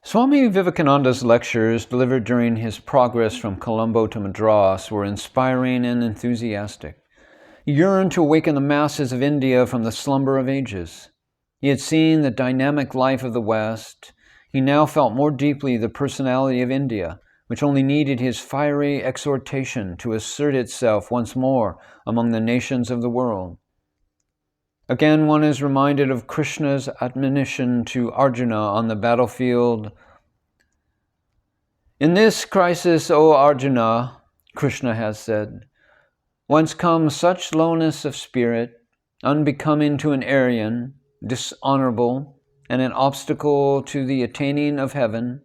Swami Vivekananda's lectures delivered during his progress from Colombo to Madras were inspiring and enthusiastic. He yearned to awaken the masses of India from the slumber of ages. He had seen the dynamic life of the West. He now felt more deeply the personality of India, which only needed his fiery exhortation to assert itself once more among the nations of the world. Again, one is reminded of Krishna's admonition to Arjuna on the battlefield. In this crisis, O Arjuna, Krishna has said, whence comes such lowness of spirit, unbecoming to an Aryan, dishonorable, and an obstacle to the attaining of heaven?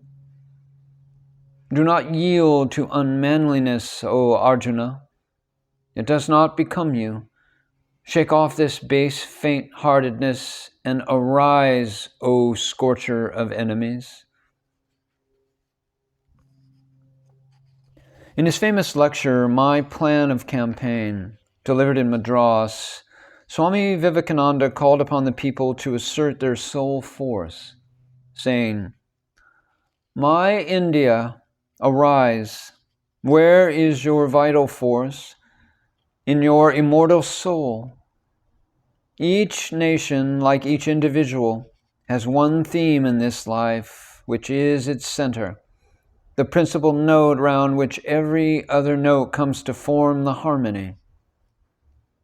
Do not yield to unmanliness, O Arjuna. It does not become you. Shake off this base faint-heartedness and arise, O scorcher of enemies. In his famous lecture, My Plan of Campaign, delivered in Madras, Swami Vivekananda called upon the people to assert their soul force, saying, My India, arise. Where is your vital force? In your immortal soul. Each nation, like each individual, has one theme in this life, which is its center, the principal note round which every other note comes to form the harmony.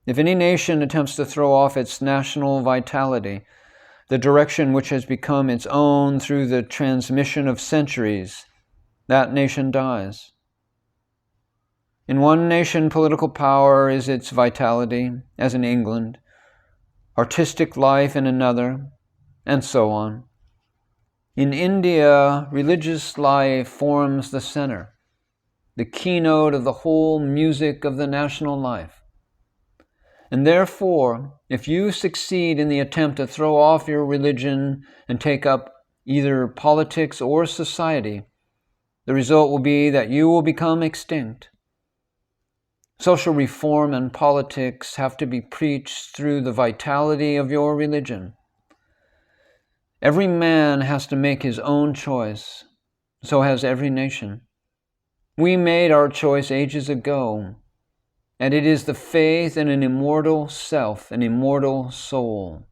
If any nation attempts to throw off its national vitality, the direction which has become its own through the transmission of centuries, that nation dies. In one nation, political power is its vitality, as in England, artistic life in another, and so on. In India, religious life forms the center, the keynote of the whole music of the national life. And therefore, if you succeed in the attempt to throw off your religion and take up either politics or society, the result will be that you will become extinct. Social reform and politics have to be preached through the vitality of your religion. Every man has to make his own choice. So has every nation. We made our choice ages ago, and it is the faith in an immortal self, an immortal soul.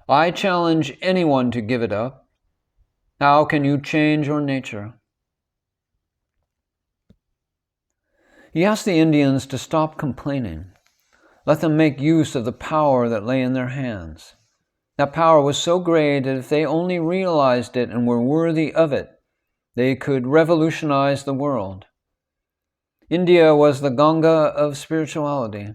I challenge anyone to give it up. How can you change your nature? He asked the Indians to stop complaining. Let them make use of the power that lay in their hands. That power was so great that if they only realized it and were worthy of it, they could revolutionize the world. India was the Ganga of spirituality.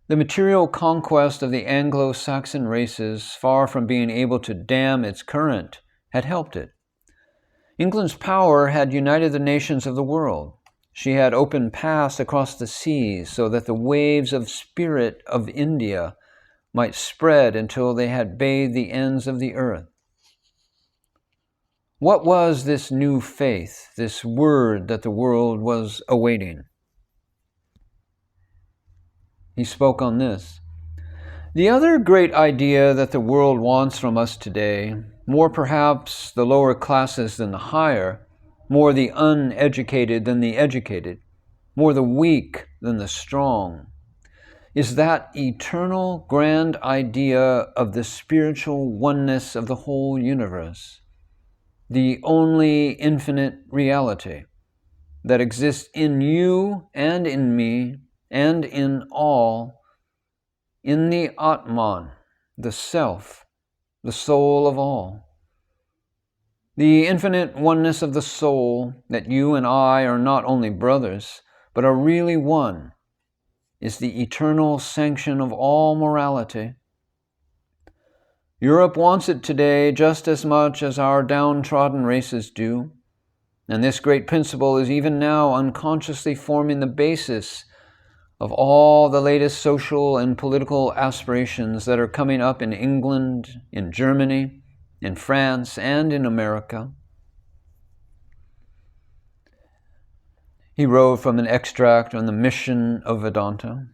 The material conquest of the Anglo-Saxon races, far from being able to dam its current, had helped it. England's power had united the nations of the world. She had opened paths across the seas so that the waves of spirit of India might spread until they had bathed the ends of the earth. What was this new faith, this word that the world was awaiting? He spoke on this. The other great idea that the world wants from us today, more perhaps the lower classes than the higher, more the uneducated than the educated, more the weak than the strong, is that eternal grand idea of the spiritual oneness of the whole universe, the only infinite reality that exists in you and in me and in all, in the Atman, the self, the soul of all. The infinite oneness of the soul, that you and I are not only brothers, but are really one, is the eternal sanction of all morality. Europe wants it today just as much as our downtrodden races do, and this great principle is even now unconsciously forming the basis of all the latest social and political aspirations that are coming up in England, in Germany, in France, and in America. He wrote from an extract on the mission of Vedanta.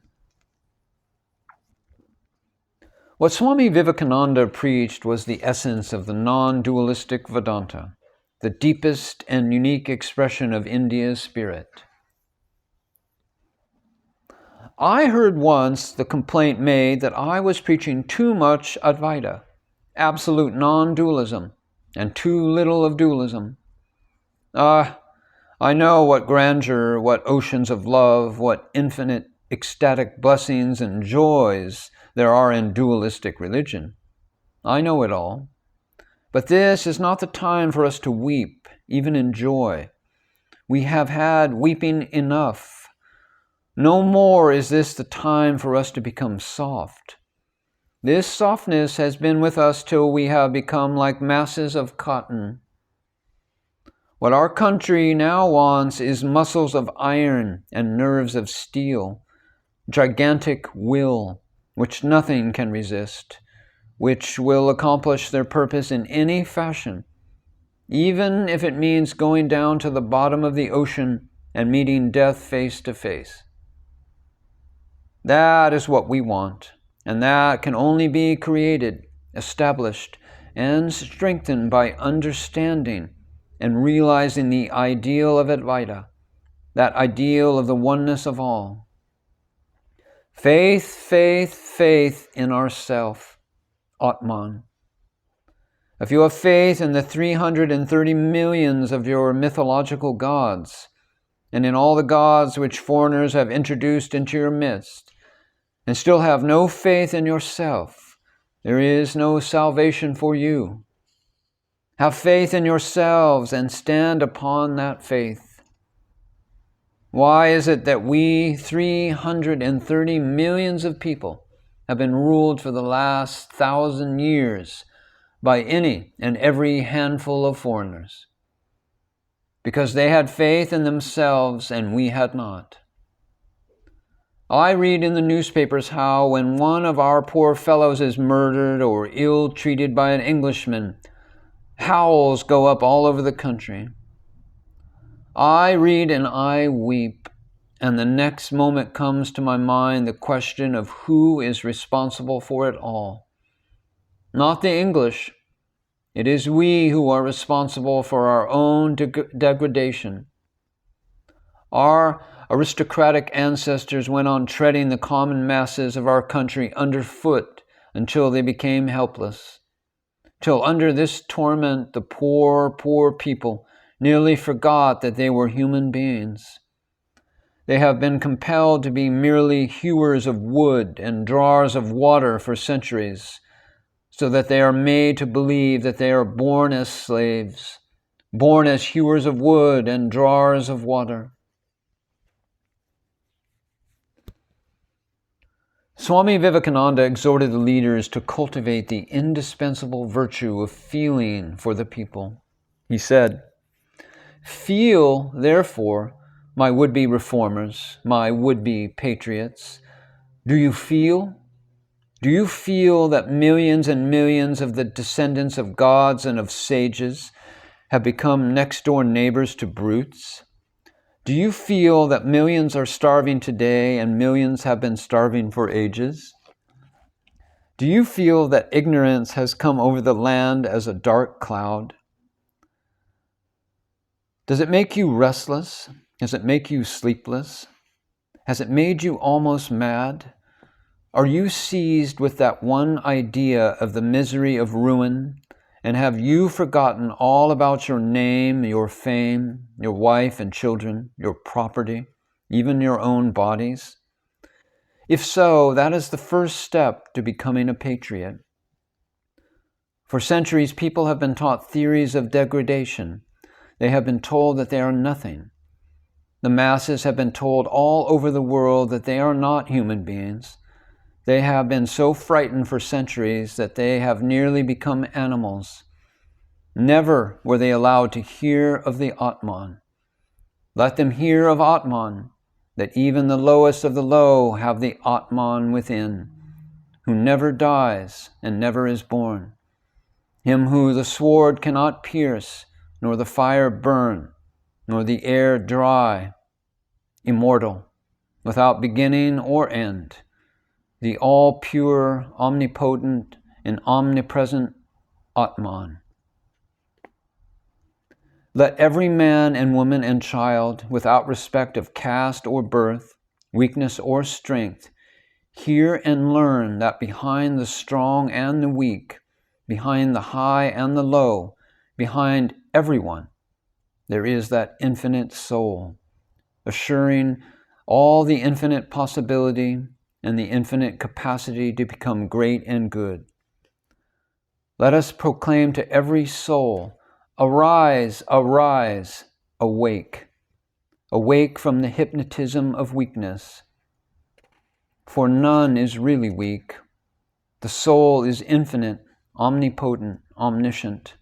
What Swami Vivekananda preached was the essence of the non-dualistic Vedanta, the deepest and unique expression of India's spirit. I heard once the complaint made that I was preaching too much Advaita, absolute non-dualism, and too little of dualism. I know what grandeur, what oceans of love, what infinite ecstatic blessings and joys there are in dualistic religion. I know it all. But this is not the time for us to weep, even in joy. We have had weeping enough. No more is this the time for us to become soft. This softness has been with us till we have become like masses of cotton. What our country now wants is muscles of iron and nerves of steel, gigantic will, which nothing can resist, which will accomplish their purpose in any fashion, even if it means going down to the bottom of the ocean and meeting death face to face. That is what we want, and that can only be created, established, and strengthened by understanding and realizing the ideal of Advaita, that ideal of the oneness of all. Faith, faith, faith in ourself, Atman. If you have faith in the 330 millions of your mythological gods, and in all the gods which foreigners have introduced into your midst, and still have no faith in yourself, there is no salvation for you. Have faith in yourselves and stand upon that faith. Why is it that we 330 millions of people have been ruled for the last 1,000 years by any and every handful of foreigners? Because they had faith in themselves and we had not. I read in the newspapers how when one of our poor fellows is murdered or ill-treated by an Englishman, howls go up all over the country. I read and I weep, and the next moment comes to my mind the question of who is responsible for it all. Not the English. It is we who are responsible for our own degradation. Our aristocratic ancestors went on treading the common masses of our country underfoot until they became helpless. Till under this torment the poor, poor people nearly forgot that they were human beings. They have been compelled to be merely hewers of wood and drawers of water for centuries, so that they are made to believe that they are born as slaves, born as hewers of wood and drawers of water. Swami Vivekananda exhorted the leaders to cultivate the indispensable virtue of feeling for the people. He said, "Feel, therefore, my would-be reformers, my would-be patriots. Do you feel? Do you feel that millions and millions of the descendants of gods and of sages have become next-door neighbors to brutes? Do you feel that millions are starving today and millions have been starving for ages? Do you feel that ignorance has come over the land as a dark cloud? Does it make you restless? Does it make you sleepless? Has it made you almost mad? Are you seized with that one idea of the misery of ruin? And have you forgotten all about your name, your fame, your wife and children, your property, even your own bodies? If so, that is the first step to becoming a patriot. For centuries, people have been taught theories of degradation. They have been told that they are nothing. The masses have been told all over the world that they are not human beings. They have been so frightened for centuries that they have nearly become animals. Never were they allowed to hear of the Atman. Let them hear of Atman, that even the lowest of the low have the Atman within, who never dies and never is born, him who the sword cannot pierce, nor the fire burn, nor the air dry, immortal, without beginning or end, the all-pure, omnipotent, and omnipresent Atman. Let every man and woman and child, without respect of caste or birth, weakness or strength, hear and learn that behind the strong and the weak, behind the high and the low, behind everyone, there is that infinite soul, assuring all the infinite possibility and the infinite capacity to become great and good. Let us proclaim to every soul, arise, arise, awake. Awake from the hypnotism of weakness. For none is really weak. The soul is infinite, omnipotent, omniscient.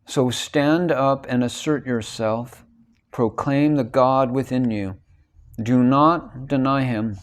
So stand up and assert yourself. Proclaim the God within you. Do not deny him.